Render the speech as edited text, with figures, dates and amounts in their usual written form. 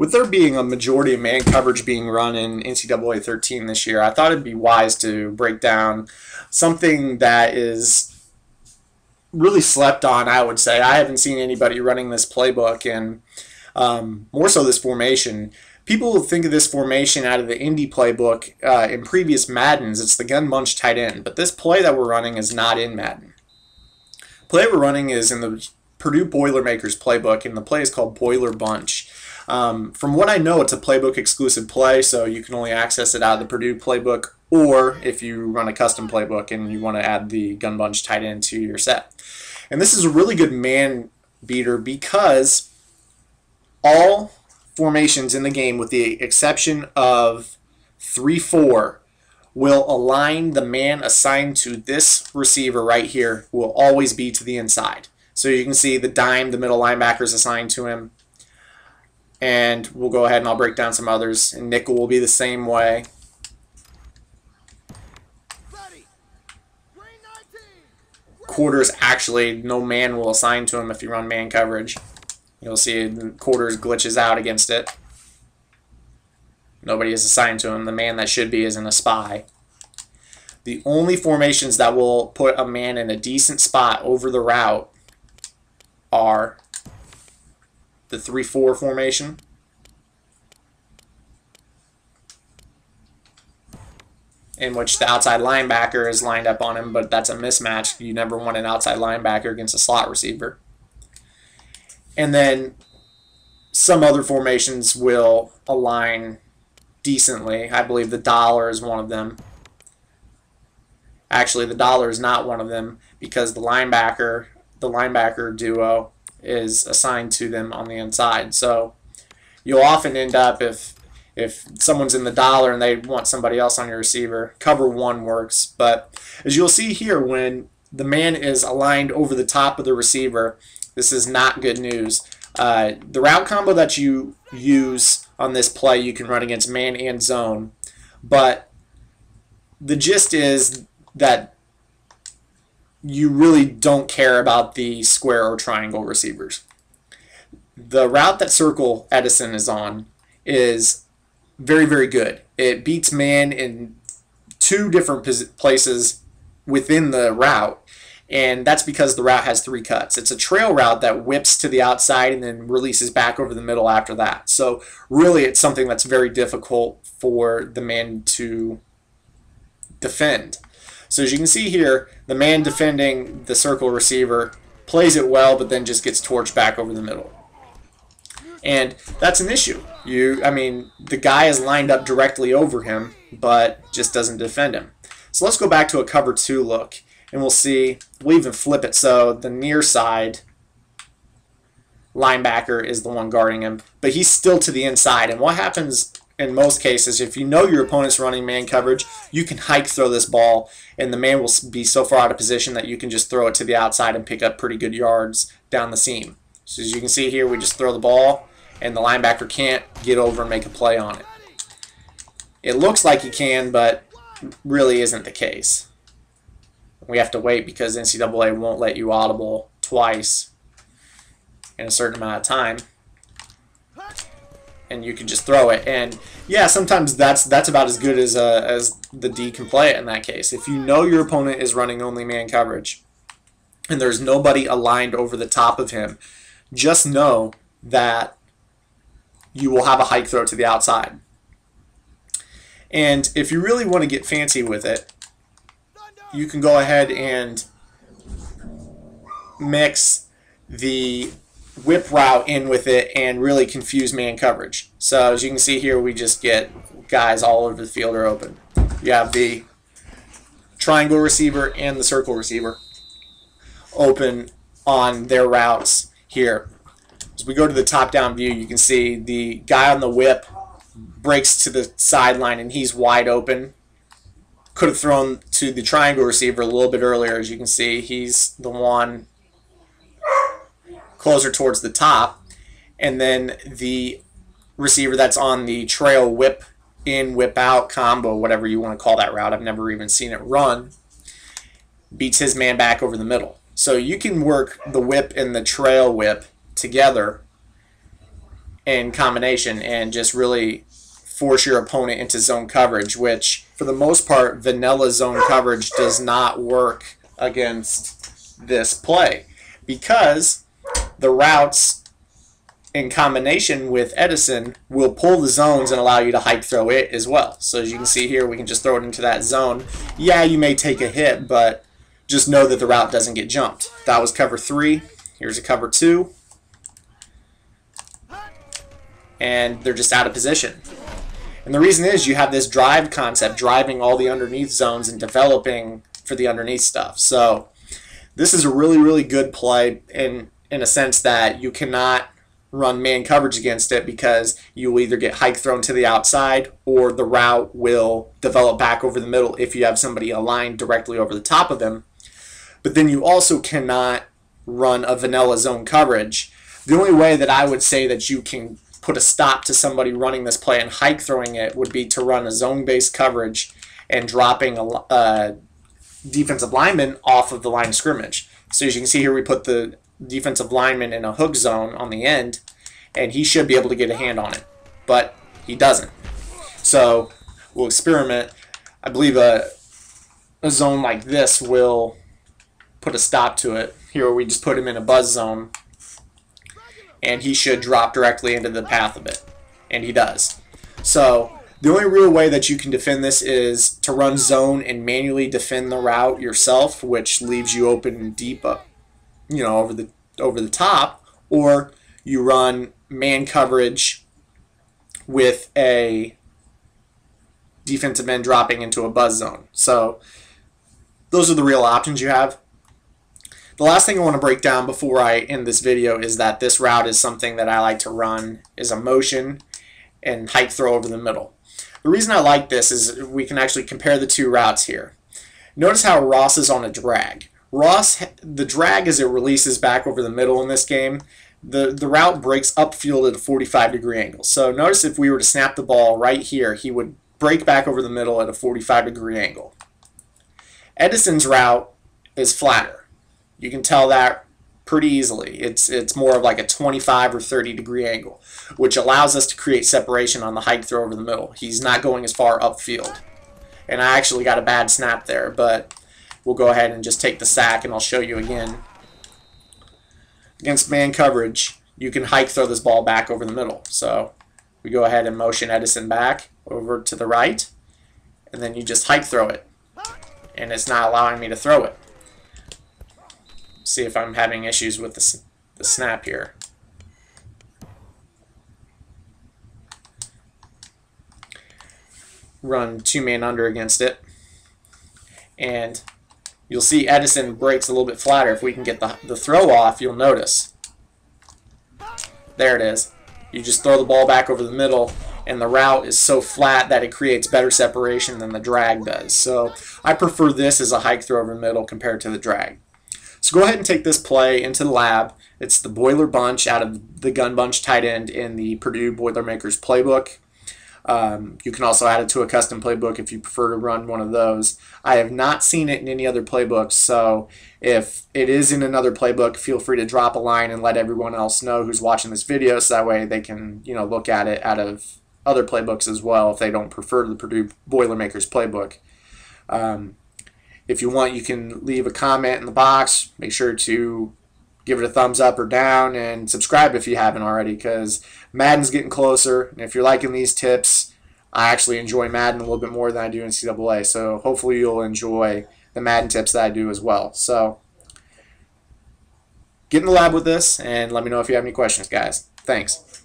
With there being a majority of man coverage being run in NCAA 13 this year, I thought it'd be wise to break down something that is really slept on, I would say. I haven't seen anybody running this playbook, and more so this formation. People think of this formation out of the Indy playbook in previous Maddens. It's the gun bunch tight end, but this play that we're running is not in Madden. The play we're running is in the Purdue Boilermakers playbook, and the play is called Boiler Bunch. From what I know, it's a playbook exclusive play, so you can only access it out of the Purdue playbook, or if you run a custom playbook and you want to add the gun bunch tight end to your set. And this is a really good man beater because all formations in the game, with the exception of 3-4, will align the man assigned to this receiver right here will always be to the inside. So you can see the dime, the middle linebacker is assigned to him. And we'll go ahead and I'll break down some others. And nickel will be the same way. Quarters, actually, no man will assign to him if you run man coverage. You'll see the quarters glitches out against it. Nobody is assigned to him. The man that should be isn't a spy. The only formations that will put a man in a decent spot over the route are the 3-4 formation, in which the outside linebacker is lined up on him, but that's a mismatch. You never want an outside linebacker against a slot receiver. And then some other formations will align decently. I believe the dollar is one of them. Actually, the dollar is not one of them because the linebacker duo is assigned to them on the inside. So you'll often end up, if someone's in the dollar and they want somebody else on your receiver, cover one works. But as you'll see here, when the man is aligned over the top of the receiver, this is not good news. The route combo that you use on this play, you can run against man and zone. But the gist is that you really don't care about the square or triangle receivers. The route that Circle Edison is on is very, very good. It beats man in two different places within the route, and that's because the route has 3 cuts. It's a trail route that whips to the outside and then releases back over the middle after that. So really it's something that's very difficult for the man to defend. So as you can see here, the man defending the circle receiver plays it well, but then just gets torched back over the middle. And that's an issue. The guy is lined up directly over him, but just doesn't defend him. So let's go back to a cover 2 look, and we'll see, we'll even flip it so the near side linebacker is the one guarding him, but he's still to the inside. And what happens in most cases, if you know your opponent's running man coverage, you can hike throw this ball, and the man will be so far out of position that you can just throw it to the outside and pick up pretty good yards down the seam. So as you can see here, we just throw the ball, and the linebacker can't get over and make a play on it. It looks like he can, but really isn't the case. We have to wait because NCAA won't let you audible twice in a certain amount of time. And you can just throw it, and yeah, sometimes that's about as good as the D can play it in that case. If you know your opponent is running only man coverage, and there's nobody aligned over the top of him, just know that you will have a hike throw to the outside. And if you really want to get fancy with it, you can go ahead and mix the whip route in with it and really confuse man coverage. So as you can see here, we just get guys all over the field are open. You have the triangle receiver and the circle receiver open on their routes here. As we go to the top-down view, you can see the guy on the whip breaks to the sideline and he's wide open. Could have thrown to the triangle receiver a little bit earlier. As you can see, he's the one closer towards the top, and then the receiver that's on the trail whip in, whip out combo, whatever you want to call that route, I've never even seen it run, beats his man back over the middle. So you can work the whip and the trail whip together in combination and just really force your opponent into zone coverage, which for the most part, vanilla zone coverage does not work against this play because the routes in combination with Edison will pull the zones and allow you to hike throw it as well. So as you can see here, we can just throw it into that zone. Yeah, you may take a hit, but just know that the route doesn't get jumped. That was cover 3. Here's a cover 2. And they're just out of position. And the reason is you have this drive concept, driving all the underneath zones and developing for the underneath stuff. So this is a really, really good play in a sense that you cannot run man coverage against it because you will either get hike thrown to the outside or the route will develop back over the middle if you have somebody aligned directly over the top of them. But then you also cannot run a vanilla zone coverage. The only way that I would say that you can put a stop to somebody running this play and hike throwing it would be to run a zone-based coverage and dropping a defensive lineman off of the line of scrimmage. So as you can see here, we put the defensive lineman in a hook zone on the end, and he should be able to get a hand on it, but he doesn't. So we'll experiment. I believe a zone like this will put a stop to it. Here we just put him in a buzz zone, and he should drop directly into the path of it, and he does. So the only real way that you can defend this is to run zone and manually defend the route yourself, which leaves you open deep up, over the top, or you run man coverage with a defensive end dropping into a buzz zone. So those are the real options you have. The last thing I want to break down before I end this video is that this route is something that I like to run is a motion and hike throw over the middle. The reason I like this is we can actually compare the two routes here. Notice how Ross is on a drag. The drag as it releases back over the middle in this game, the route breaks upfield at a 45-degree angle. So notice if we were to snap the ball right here, he would break back over the middle at a 45-degree angle. Edison's route is flatter. You can tell that pretty easily. It's more of like a 25 or 30-degree angle, which allows us to create separation on the hike throw over the middle. He's not going as far upfield. And I actually got a bad snap there, but we'll go ahead and just take the sack, and I'll show you again. Against man coverage, you can hike throw this ball back over the middle. So we go ahead and motion Edison back over to the right, and then you just hike throw it. And it's not allowing me to throw it. See if I'm having issues with the snap here. Run two-man under against it. And you'll see Edison breaks a little bit flatter. If we can get the throw off, you'll notice. There it is. You just throw the ball back over the middle, and the route is so flat that it creates better separation than the drag does. So I prefer this as a hike throw over the middle compared to the drag. So go ahead and take this play into the lab. It's the Boiler Bunch out of the Gun Bunch tight end in the Purdue Boilermakers playbook. You can also add it to a custom playbook if you prefer to run one of those. I have not seen it in any other playbooks, so if it is in another playbook, feel free to drop a line and let everyone else know who's watching this video, so that way they can look at it out of other playbooks as well if they don't prefer the Purdue Boilermakers playbook. If you want, you can leave a comment in the box. Make sure to give it a thumbs up or down, and subscribe if you haven't already, because Madden's getting closer, and if you're liking these tips, I actually enjoy Madden a little bit more than I do NCAA, so hopefully you'll enjoy the Madden tips that I do as well. So get in the lab with this, and let me know if you have any questions, guys. Thanks.